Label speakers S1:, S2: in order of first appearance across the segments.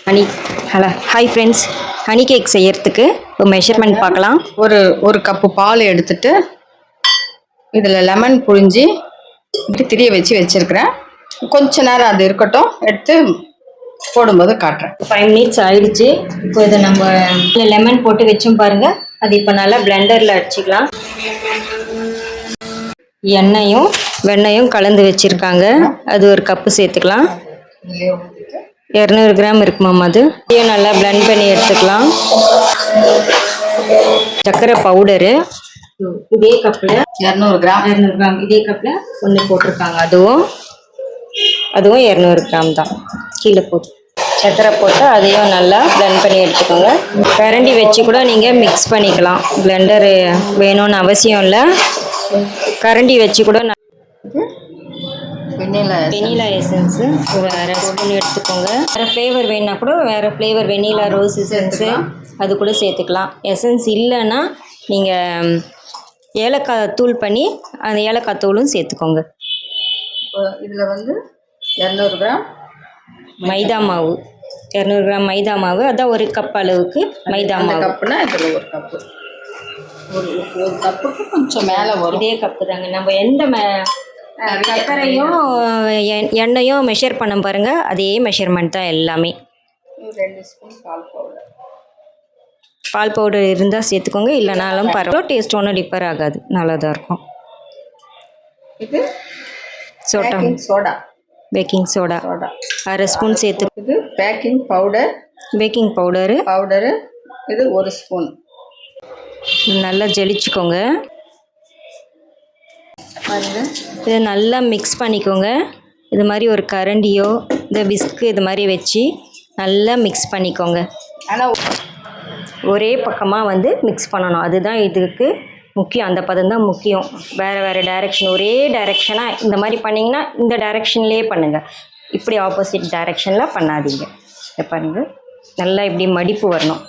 S1: Honey hello hi friends, honey cake செய்யறதுக்கு ஒரு measurement பார்க்கலாம்.
S2: ஒரு கப்பு பால் எடுத்துட்டு இதில் லெமன் புழிஞ்சி திரிய வச்சிருக்கிறேன். கொஞ்ச நேரம் அது இருக்கட்டும், எடுத்து போடும்போது காட்டுறேன்.
S1: 5 மினிட்ஸ் ஆயிடுச்சு. இப்போ இதை நம்ம லெமன் போட்டு வச்சோம் பாருங்கள். அது இப்போ நல்லா பிளெண்டரில் அடிச்சிக்கலாம். எண்ணெயும் வெண்ணையும் கலந்து வச்சுருக்காங்க, அது ஒரு கப்பு சேர்த்துக்கலாம். 200 கிராம் இருக்குமாம். அது நல்லா பிளெண்ட் பண்ணி எடுத்துக்கலாம். சர்க்கரை பவுடரு இதே கப்பில்
S2: 200 கிராம்
S1: இதே கப்பில் ஒன்று போட்டிருக்காங்க. அதுவும் 200 கிராம் தான். கீழே போட்டு சர்க்கரை போட்டு அதையும் நல்லா பிளெண்ட் பண்ணி எடுத்துக்கோங்க. கரண்டி வச்சு கூட நீங்கள் மிக்ஸ் பண்ணிக்கலாம். பிளெண்டரு வேணும்னு அவசியம் இல்லை, கரண்டி வச்சு கூட. வெனிலா எசன்ஸு ஒரு அரை ஸ்பூன் எடுத்துக்கோங்க. வேறு ஃப்ளேவர் வேணுன்னா கூட வேறு ஃப்ளேவர் வெனிலா ரோஸ் எசன்ஸு அது கூட சேர்த்துக்கலாம். எசன்ஸ் இல்லைன்னா நீங்கள் ஏலக்காய் தூள் பண்ணி அந்த ஏலக்காய் தூளும் சேர்த்துக்கோங்க.
S2: இப்போ இதில் 200 கிராம்
S1: மைதா மாவு, 200 கிராம் மைதா மாவு, அதான் ஒரு கப் அளவுக்கு மைதா மாவு.
S2: கப்புனா இதில் ஒரு கப்பு, ஒரு கப்புக்கு கொஞ்சம் மேலே வரும்.
S1: இதே கப்பு தாங்க. நம்ம எந்த சர்க்கரையும் எண்ணெயும் மெஷர் பண்ண பாருங்கள், அதே மெஷர்மெண்ட் தான் எல்லாமே.
S2: 2 ஸ்பூன்
S1: பால் பவுடர் இருந்தால் சேர்த்துக்கோங்க, இல்லைனாலும் பரவாயில்ல. டேஸ்ட் ஒன்றும் டிஃபர் ஆகாது, நல்லா தான் இருக்கும்.
S2: இது பேக்கிங் சோடா
S1: அரை ஸ்பூன் சேர்த்து.
S2: இது பேக்கிங் பவுடரு இது 1 ஸ்பூன்.
S1: நல்லா ஜலிச்சுக்கோங்க. பாருங்கள், இதை நல்லா மிக்ஸ் பண்ணிக்கோங்க. இது மாதிரி ஒரு கரண்டியோ இந்த விஸ்க்கு இது மாதிரி வச்சு நல்லா மிக்ஸ் பண்ணிக்கோங்க.
S2: ஆனால்
S1: ஒரே பக்கமாக மிக்ஸ் பண்ணணும், அதுதான் இதுக்கு முக்கியம். அந்த பதம் தான் முக்கியம். வேறு டைரெக்ஷன், ஒரே டைரெக்ஷனாக இந்த மாதிரி பண்ணிங்கன்னா இந்த டைரெக்ஷன்லேயே பண்ணுங்கள். இப்படி ஆப்போசிட் டைரெக்ஷனில் பண்ணாதீங்க. இதை பாருங்கள், நல்லா இப்படி மடிப்பு வரணும்.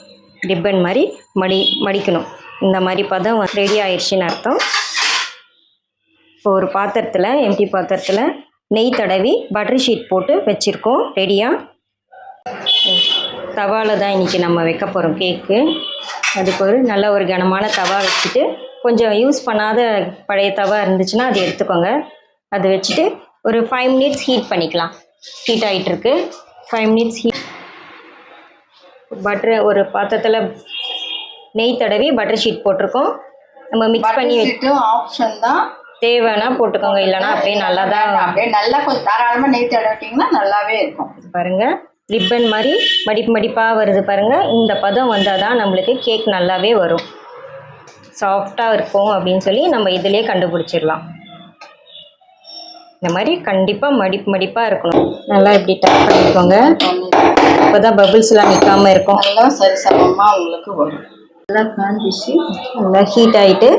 S1: ரிப்பன் மாதிரி மடிக்கணும். இந்த மாதிரி பதம் ரெடி ஆயிடுச்சுன்னு அர்த்தம். இப்போ ஒரு பாத்திரத்தில், எம்டி பாத்திரத்தில் நெய் தடவி பட்டர் ஷீட் போட்டு வச்சுருக்கோம் ரெடியாக. தவாவில் தான் இன்றைக்கி நம்ம வைக்க போகிறோம் கேக்கு. அதுக்கு நல்ல ஒரு கனமான தவா வச்சுட்டு, கொஞ்சம் யூஸ் பண்ணாத பழைய தவா இருந்துச்சுன்னா அது எடுத்துக்கோங்க. அது வச்சுட்டு ஒரு 5 மினிட்ஸ் ஹீட் பண்ணிக்கலாம். ஹீட் ஆகிட்டுருக்கு. 5 மினிட்ஸ் பட்டர் ஒரு பாத்திரத்தில் நெய் தடவி பட்டர் ஷீட் போட்டிருக்கோம். நம்ம மிக்ஸ் பண்ணி
S2: ஆப்ஷன் தான்,
S1: தேவைன்னா போட்டுக்கோங்க, இல்லைனா அப்படியே நல்லா தான்.
S2: அப்படியே நல்லா கொஞ்சம் தாராளமாக நெய் தடவிட்டிங்கன்னா நல்லாவே இருக்கும்.
S1: பாருங்கள், ரிப்பன் மாதிரி மடிப்பாக வருது பாருங்கள். இந்த பதம் வந்தால் தான் நம்மளுக்கு கேக் நல்லாவே வரும், சாஃப்டாக இருக்கும் அப்படின்னு சொல்லி நம்ம இதிலே கண்டுபிடிச்சிடலாம். இந்த மாதிரி கண்டிப்பாக மடிப்பாக இருக்கணும். நல்லா இப்படி டச் பண்ணிக்கோங்க, அப்போ தான் பபிள்ஸ்லாம் நிற்காமல் இருக்கும்.
S2: நல்லா சரிசமமாக உங்களுக்கு வரும். நல்லா காஞ்சிச்சு,
S1: நல்லா ஹீட் ஆகிட்டு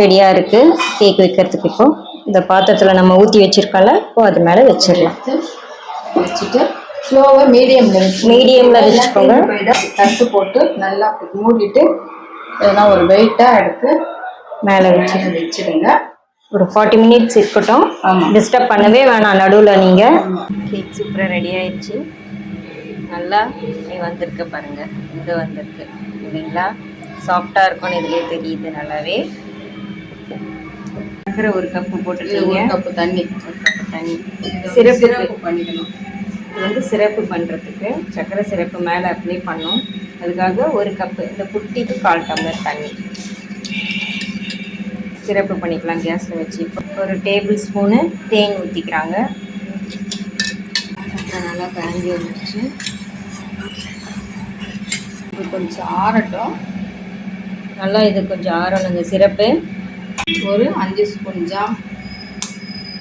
S1: ரெடியாக இருக்குது கேக் வைக்கிறதுக்கு. இப்போ இந்த பாத்திரத்தில் நம்ம ஊற்றி வச்சுருக்கோம்ல, இப்போ அது மேலே வச்சுட்டு
S2: ஸ்லோவாக மீடியமில்
S1: வச்சுக்கோங்க.
S2: தட்டு போட்டு நல்லா மூடிட்டு எதனா ஒரு வெயிட்டாக எடுத்து
S1: மேலே வச்சுடுங்க. ஒரு 40 மினிட்ஸ் இருக்கட்டும். டிஸ்டர்ப் பண்ணவே வேணாம் நடுவில். நீங்கள் கேக் சூப்பராக ரெடி ஆயிடுச்சு. நல்லா வந்திருக்கு பாருங்கள், இது வந்திருக்கு இல்லைங்களா? சாஃப்டாக இருக்கும்னு இதுலேயே தெரியுது நல்லாவே. சர்க்கரை ஒரு கப்பு போட்டுருக்கீங்க,
S2: ஒரு கப்பு தண்ணி
S1: சிறப்பு
S2: பண்ணிக்கணும்.
S1: இது சிறப்பு பண்ணுறதுக்கு சர்க்கரை சிறப்பு மேலே அப்ளை பண்ணோம். அதுக்காக ஒரு கப்பு, இந்த குட்டிக்கு 1/4 டம்ளர் தண்ணி சிறப்பு பண்ணிக்கலாம் கேஸில் வச்சு. இப்போ ஒரு டேபிள் ஸ்பூனு தேன் ஊற்றிக்கிறாங்க. நல்லா காஞ்சி வந்துச்சு.
S2: இது கொஞ்சம் ஆறட்டும்.
S1: நல்லா இது கொஞ்சம் ஆறணுங்க சிறப்பு.
S2: ஒரு 5 ஸ்பூன் ஜாம்,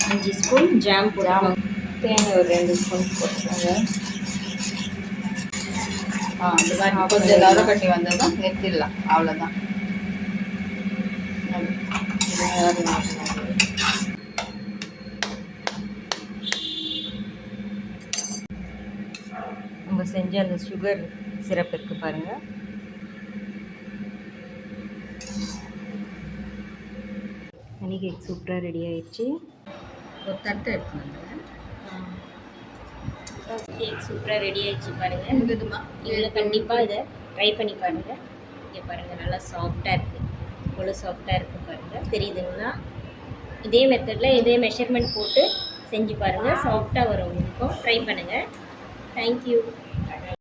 S1: 5 ஸ்பூன் ஜாம் போடுறாங்க. தேன் ஒரு 2 ஸ்பூன் போட்டுருவாங்க.
S2: அது மாதிரி கொஞ்சம் நுர கட்டி வந்ததும் நிறுத்திடலாம், அவ்வளோதான்.
S1: நம்ம செஞ்ச அந்த சுகர் சிரப் இருக்குது பாருங்கள். ஹனி கேக் சூப்பராக ரெடி ஆயிடுச்சு.
S2: ஒரு தட்டை எடுத்துக்கோங்க.
S1: கேக் சூப்பராக ரெடி ஆயிடுச்சு பாருங்கள். இதில் கண்டிப்பாக இதை ட்ரை பண்ணி பாருங்கள். இங்கே பாருங்கள் நல்லா சாஃப்டாக இருக்குது, இவ்வளோ சாஃப்டாக இருக்குது பாருங்கள், தெரியுதுங்களா? இதே மெத்தடில் இதே மெஷர்மெண்ட் போட்டு செஞ்சு பாருங்கள், சாஃப்டாக வரும் உங்களுக்கும். ட்ரை பண்ணுங்கள். தேங்க்யூ.